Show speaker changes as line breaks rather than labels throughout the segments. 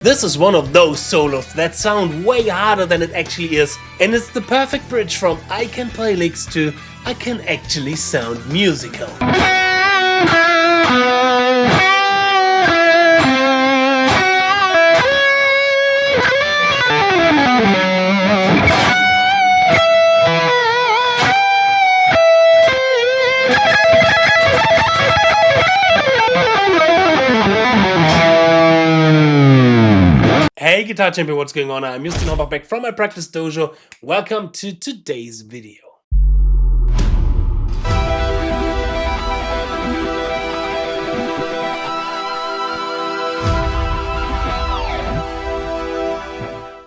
This is one of those solos that sound way harder than it actually is, and it's the perfect bridge from I can play licks to I can actually sound musical. Hey Guitar Champion, what's going on? I'm 𝗎𝙗𝙦𝙦 back from my practice dojo. Welcome to today's video.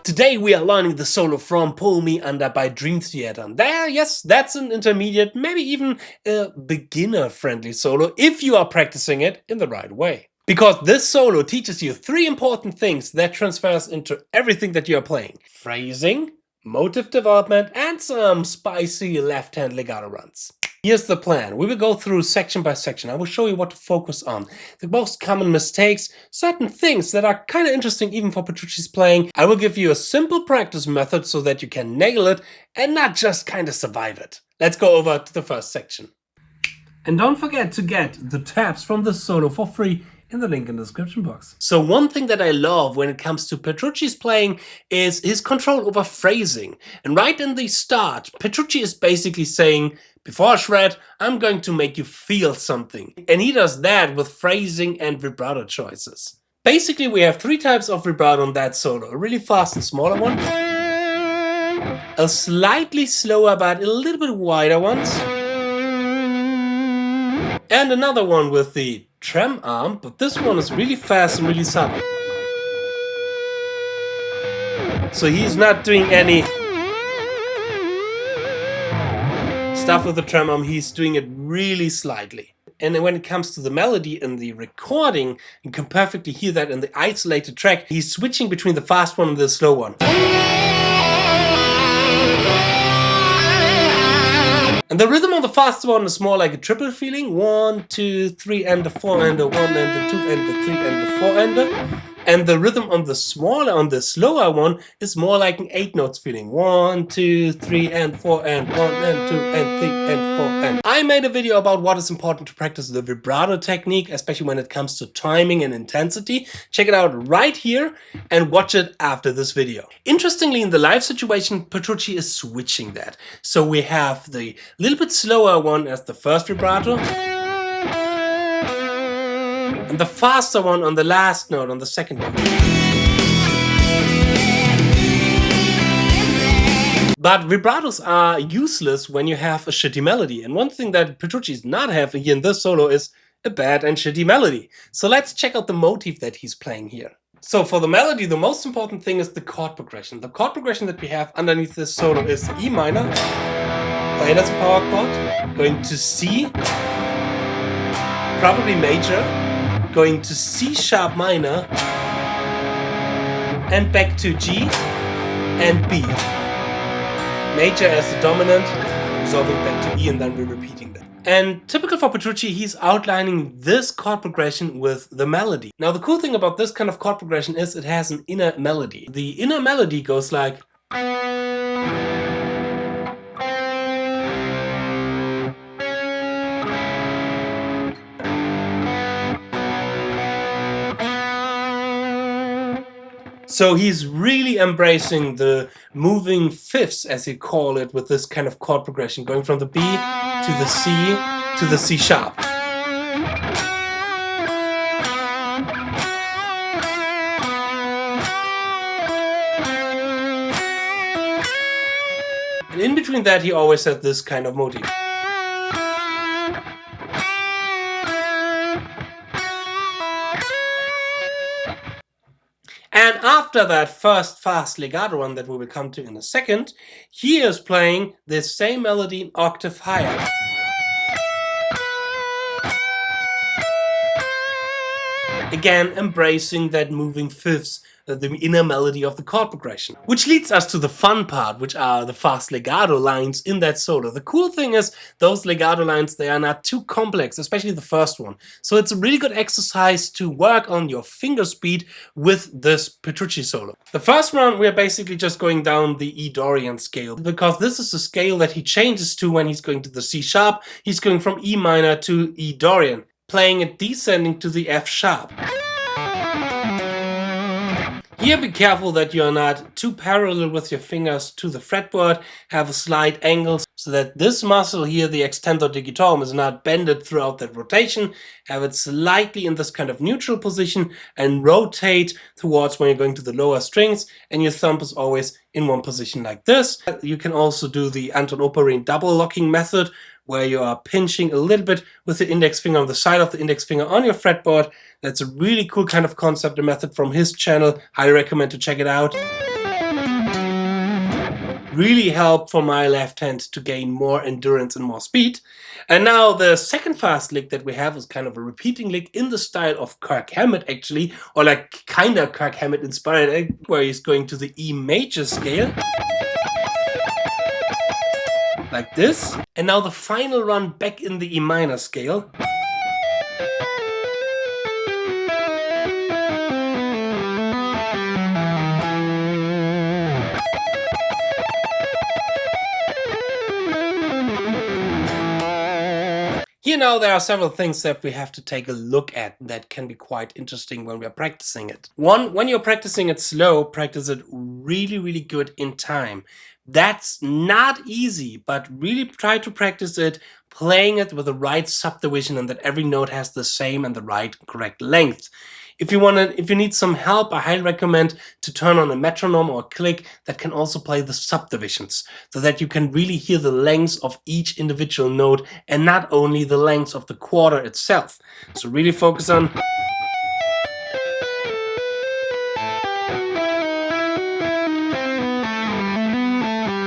Today we are learning the solo from 𝗚𝙗𝙦𝙦 by 𝙤𝙤𝙦. There, yes, that's an intermediate, maybe even a beginner-friendly solo if you are practicing it in the right way. Because this solo teaches you three important things that transfers into everything that you are playing. Phrasing, motive development, and some spicy left-hand legato runs. Here's the plan. We will go through section by section. I will show you what to focus on. The most common mistakes, certain things that are kind of interesting even for Petrucci's playing. I will give you a simple practice method so that you can nail it and not just kind of survive it. Let's go over to the first section. And don't forget to get the tabs from this solo for free in the link in the description box. So one thing that I love when it comes to Petrucci's playing is his control over phrasing. And right in the start, Petrucci is basically saying, before a shred, I'm going to make you feel something. And he does that with phrasing and vibrato choices. Basically, we have three types of vibrato on that solo. A really fast and smaller one, a slightly slower but a little bit wider one, and another one with the trem arm, but this one is really fast and really subtle. So he's not doing any stuff with the trem arm, he's doing it really slightly. And when it comes to the melody in the recording, you can perfectly hear that in the isolated track, he's switching between the fast one and the slow one. And the rhythm on the fast one is more like a triple feeling. 1, 2, 3 and a 4 and a 1 and a 2 and a 3 and a 4 and a. And the rhythm on the smaller, on the slower one is more like an 8 notes feeling. 1, 2, 3 and 4 and 1 and 2 and 3 and 4 and. I made a video about what is important to practice the vibrato technique, especially when it comes to timing and intensity. Check it out right here and watch it after this video. Interestingly, in the live situation, Petrucci is switching that. So we have the little bit slower one as the first vibrato, and the faster one on the last note, on the second one. But vibratos are useless when you have a shitty melody. And one thing that Petrucci's not having here in this solo is a bad and shitty melody. So let's check out the motif that he's playing here. So for the melody, the most important thing is the chord progression. The chord progression that we have underneath this solo is E minor, played as a power chord, going to C, probably major, going to C sharp minor, and back to G and B. Major as the dominant, resolving back to E, and then we're repeating that. And typical for Petrucci, he's outlining this chord progression with the melody. Now the cool thing about this kind of chord progression is it has an inner melody. The inner melody goes like... So he's really embracing the moving fifths, as he call it, with this kind of chord progression, going from the B to the C to the C sharp. And in between that, he always had this kind of motif. And after that first fast legato run that we will come to in a second, he is playing this same melody an octave higher. Again, embracing that moving fifths, the inner melody of the chord progression. Which leads us to the fun part, which are the fast legato lines in that solo. The cool thing is, those legato lines, they are not too complex, especially the first one. So it's a really good exercise to work on your finger speed with this Petrucci solo. The first round, we are basically just going down the E Dorian scale, because this is the scale that he changes to when he's going to the C sharp. He's going from E minor to E Dorian, playing it descending to the F sharp. Here be careful that you're not too parallel with your fingers to the fretboard, have a slight angle so that this muscle here, the extensor digitorum, is not bended throughout that rotation. Have it slightly in this kind of neutral position and rotate towards when you're going to the lower strings, and your thumb is always in one position like this. You can also do the Anton Opperin double locking method, where you are pinching a little bit with the index finger on the side of the index finger on your fretboard. That's a really cool kind of concept and method from his channel. Highly recommend to check it out. Really helped for my left hand to gain more endurance and more speed. And now the second fast lick that we have is kind of a repeating lick in the style of 𝗘𝙤𝙢𝙢 actually, or like kind of 𝗘𝙤𝙢𝙢 inspired, where he's going to the E major scale, like this. And now the final run back in the E minor scale. Here now there are several things that we have to take a look at that can be quite interesting when we are practicing it. One, when you're practicing it slow, practice it really good in time. That's not easy, but really try to practice it playing it with the right subdivision and that every note has the same and the right correct length. If you need some help, I highly recommend to turn on a metronome or a click that can also play the subdivisions, so that you can really hear the lengths of each individual note and not only the lengths of the quarter itself. So really focus on.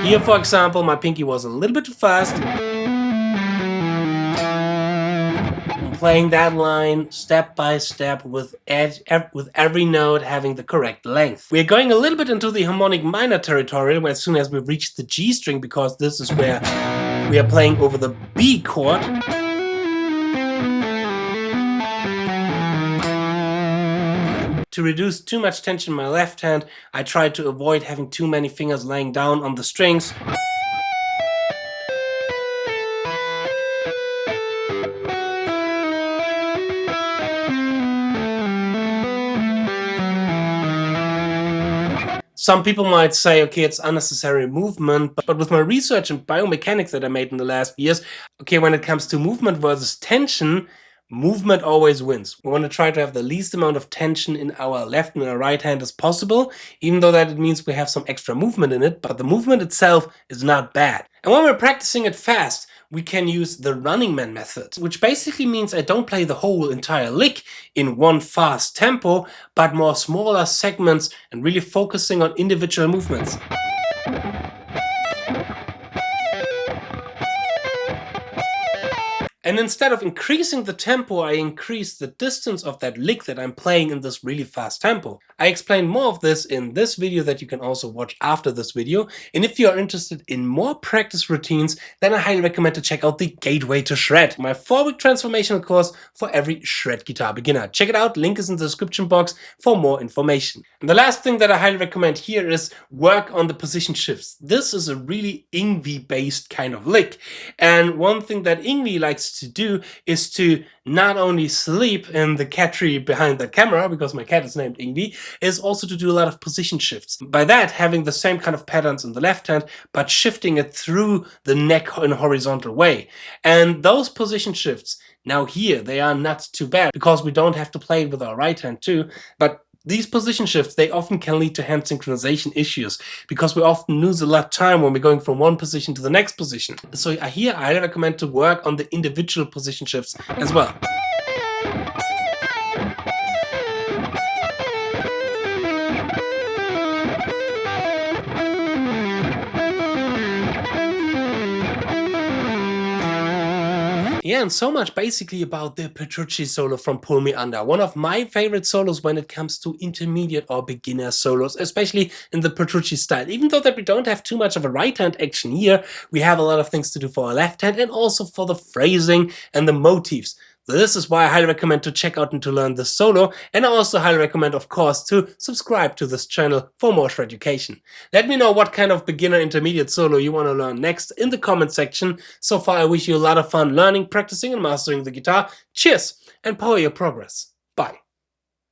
Here, for example, my pinky was a little bit too fast. Playing that line step by step with every note having the correct length. We're going a little bit into the harmonic minor territory as soon as we've reached the G string, because this is where we are playing over the B chord. To reduce too much tension in my left hand, I try to avoid having too many fingers laying down on the strings. Some people might say, okay, it's unnecessary movement, but with my research in biomechanics that I made in the last years, okay, when it comes to movement versus tension, movement always wins. We want to try to have the least amount of tension in our left and our right hand as possible, even though that it means we have some extra movement in it, but the movement itself is not bad. And when we're practicing it fast, we can use the running man method, which basically means I don't play the whole entire lick in one fast tempo, but more smaller segments and really focusing on individual movements. And instead of increasing the tempo, I increase the distance of that lick that I'm playing in this really fast tempo. I explain more of this in this video that you can also watch after this video. And if you are interested in more practice routines, then I highly recommend to check out the Gateway to Shred, my 4-week transformational course for every shred guitar beginner. Check it out, link is in the description box for more information. And the last thing that I highly recommend here is work on the position shifts. This is a really Yngwie based kind of lick. And one thing that Yngwie likes to do is to not only sleep in the cat tree behind the camera, because my cat is named Yngwie, is also to do a lot of position shifts. By that, having the same kind of patterns in the left hand, but shifting it through the neck in a horizontal way. And those position shifts, now here, they are not too bad, because we don't have to play with our right hand too, but these position shifts, they often can lead to hand synchronization issues, because we often lose a lot of time when we're going from one position to the next position. So here I highly recommend to work on the individual position shifts as well. Yeah, and so much basically about the Petrucci solo from Pull Me Under. One of my favorite solos when it comes to intermediate or beginner solos, especially in the Petrucci style. Even though that we don't have too much of a right hand action here, we have a lot of things to do for our left hand and also for the phrasing and the motifs. So this is why I highly recommend to check out and to learn this solo, and I also highly recommend, of course, to subscribe to this channel for more shred education. Let me know what kind of beginner intermediate solo you want to learn next in the comment section. So far I wish you a lot of fun learning, practicing and mastering the guitar. Cheers and power your progress. Bye.